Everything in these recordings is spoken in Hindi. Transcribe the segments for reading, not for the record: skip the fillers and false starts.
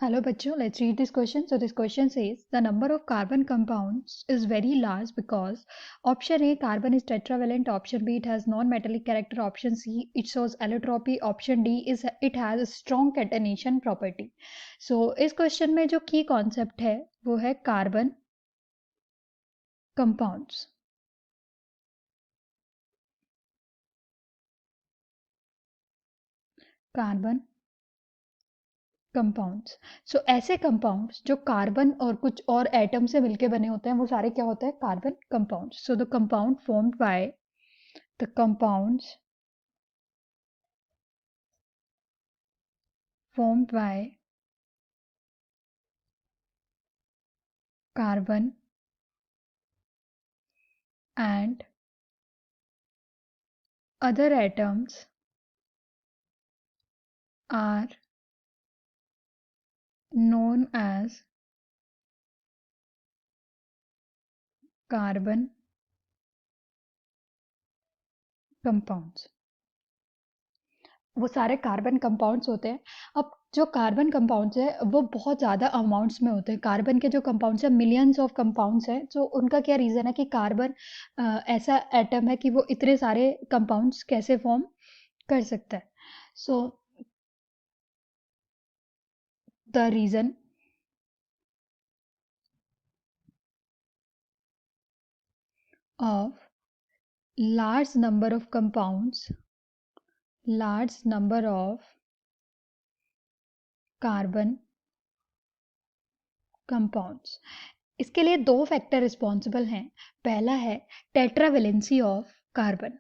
Hello bachcho, let's read this question. So this question says the number of carbon compounds is very large because option A carbon is tetravalent, option B it has non-metallic character, option C it shows allotropy, option D is it has a strong catenation property. So इस question में जो key concept है वो है carbon compounds. Carbon compounds. So ऐसे कंपाउंड्स जो कार्बन और कुछ और एटम से मिलके बने होते हैं वो सारे क्या होते हैं? Carbon compounds. So the compound formed by the compounds formed by carbon and other atoms are known as carbon compounds. वो सारे कार्बन कंपाउंड्स होते हैं. अब जो कार्बन कंपाउंड्स है वो बहुत ज़्यादा अमाउंट्स में होते हैं. कार्बन के जो कंपाउंड्स हैं मिलियंस ऑफ कंपाउंड्स हैं. तो उनका क्या रीज़न है कि कार्बन ऐसा एटम है कि वो इतने सारे कंपाउंड्स कैसे फॉर्म कर सकता है. So the reason of large number of compounds, large number of carbon compounds. इसके लिए दो फैक्टर रिस्पॉन्सिबल हैं. पहला है tetravalency of carbon.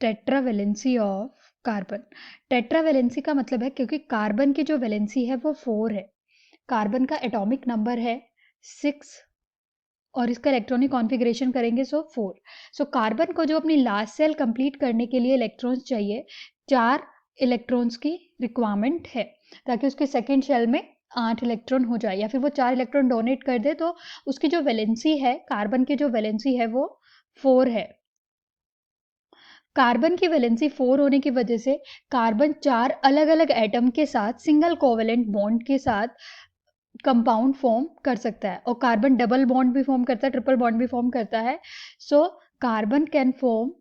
Tetravalency of carbon. Tetravalency का मतलब है क्योंकि कार्बन की जो वैलेंसी है वो 4 है. कार्बन का एटॉमिक नंबर है 6 और इसका इलेक्ट्रॉनिक कॉन्फ़िगरेशन करेंगे सो 4. सो कार्बन को जो अपनी लास्ट सेल कंप्लीट करने के लिए इलेक्ट्रॉन्स चाहिए, 4 इलेक्ट्रॉन्स की रिक्वायरमेंट है ताकि उसके सेकेंड शेल में 8 इलेक्ट्रॉन हो जाए, या फिर वो 4 इलेक्ट्रॉन डोनेट कर दे तो उसकी जो वैलेंसी है, कार्बन की जो वैलेंसी है वो 4 है. कार्बन की वैलेंसी 4 होने की वजह से कार्बन 4 अलग अलग एटम के साथ सिंगल कोवेलेंट बॉन्ड के साथ कंपाउंड फॉर्म कर सकता है. और कार्बन डबल बॉन्ड भी फॉर्म करता है, ट्रिपल बॉन्ड भी फॉर्म करता है. So carbon can form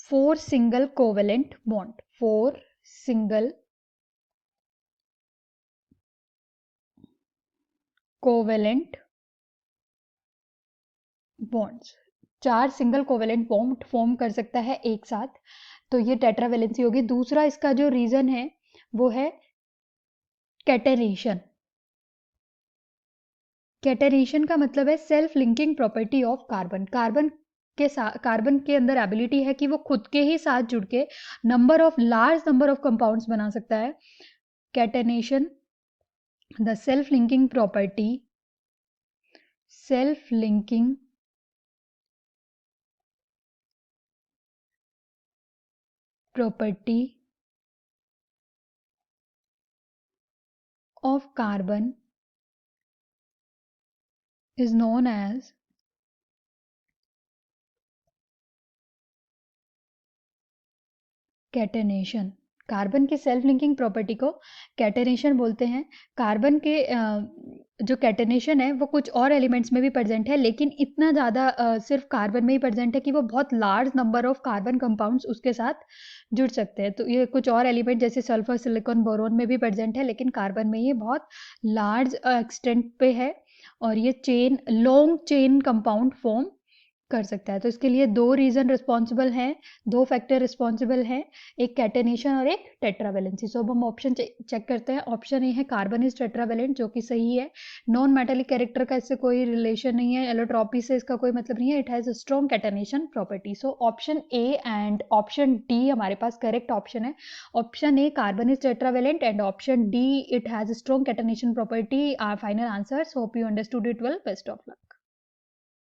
4 single covalent bond. 4 single covalent bonds. 4 single covalent bond form कर सकता है एक साथ. तो ये टेट्रावेलेंसी होगी. दूसरा इसका जो रीजन है वो है कैटेनेशन. कैटेनेशन का मतलब है self linking property of carbon. Carbon के अंदर एबिलिटी है कि वो खुद के ही साथ जुड़ के लार्ज नंबर ऑफ कंपाउंड्स बना सकता है. Catenation, the self linking property of carbon is known as catenation. Carbon की सेल्फ लिंकिंग प्रॉपर्टी को कैटेनेशन बोलते हैं. कार्बन के जो कैटेनेशन है वो कुछ और एलिमेंट्स में भी प्रेजेंट है, लेकिन इतना ज़्यादा सिर्फ कार्बन में ही प्रेजेंट है कि वो बहुत large number of carbon compounds उसके साथ जुड़ सकते हैं. तो ये कुछ और एलिमेंट जैसे सल्फर, सिलिकॉन, बोरोन में भी प्रेजेंट है, लेकिन कार्बन में ये बहुत लार्ज एक्सटेंट पे है और ये लॉन्ग चेन कंपाउंड फॉर्म कर सकता है. तो इसके लिए 2 रीज़न रिस्पॉन्सिबल हैं, 2 फैक्टर रिस्पॉन्सिबल हैं, एक कैटेनेशन और एक टेट्रावेलेंसी. सो अब हम ऑप्शन चेक करते हैं. ऑप्शन ए है कार्बन इज टेट्रावेलेंट, जो कि सही है. नॉन मेटेलिक कैरेक्टर का इससे कोई रिलेशन नहीं है, एलोट्रॉपी से इसका कोई मतलब नहीं है. It has a strong catenation property. So option A and option D हमारे पास करेक्ट ऑप्शन है. Option A carbon is tetravalent and option D it has a strong catenation property are final answers. Hope you understood it well. Best of luck.